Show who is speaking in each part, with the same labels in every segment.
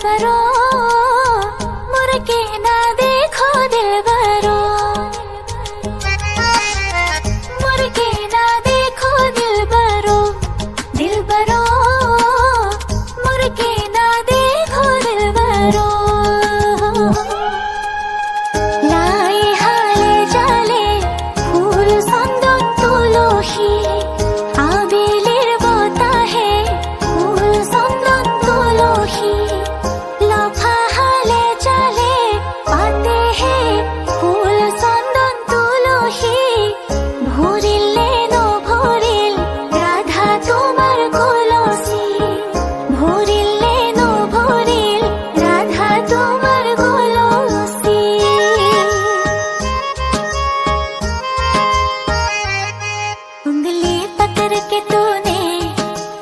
Speaker 1: दिलबरो मुड़ के ना देखो दिलबरो मुड़ के ना देखो दिलबरो दिलबरो मुड़ के ना देखो दिलबरो লাই হালে জালে ফুল চন্দন তুলসী আবেলির বতাহে ফুল চন্দন তুলসী লফা হালে জালে পাতে হে ফুল চন্দন তুলসী ভরিলে নভরিল রাধা তোমার কলসি ভরিলে নভরিল রাধা তোমার কলসি उंगली पकड़ के तूने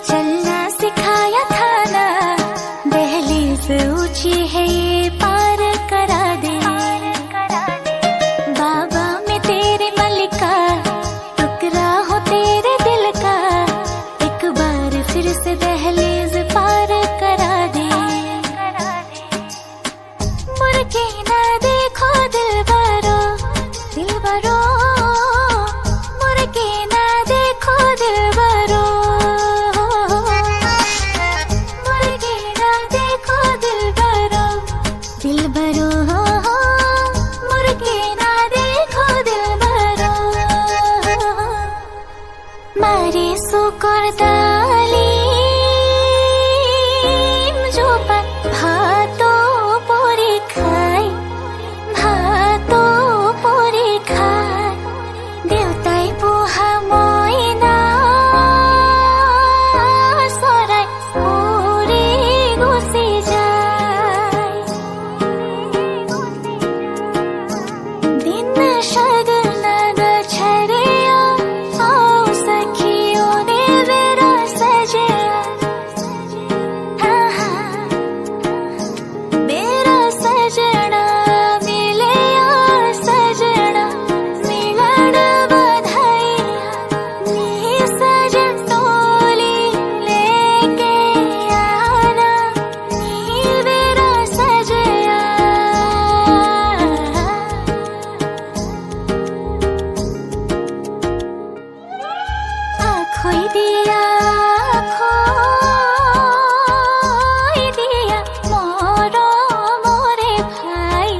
Speaker 1: चलना सिखाया था ना दहलीज ऊंची है ये पार करा दे बाबा मैं तेरे मलिका टुकड़ा हो तेरे दिल का एक बार फिर से दहलीज पार करा दे मुड़ के ना देखो दिलबरो दिलबरो मुड़ के ना देखो दिलबरो मुड़ के ना देखो दिलबरो दिलबरो मुड़ के ना देखो दिलबरो मारे सुकर दालिम জোপান ভাতো পরে খাই ভাতো পরে খাই দেউতাই পোহা মইনা চৰাই উৰি গুচি যায় दिन शगुन गछड़िया आओ सखियों ने मेरा सजया हाँ हाँ मेरा सजना मिले यार सजना मिलन बधाइया नी सजन टोली लेके आना नी मेरा सजया खोई दिया मोरो मोरे भाई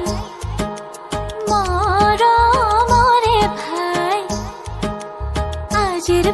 Speaker 1: मोरो मोरे भाई आजिर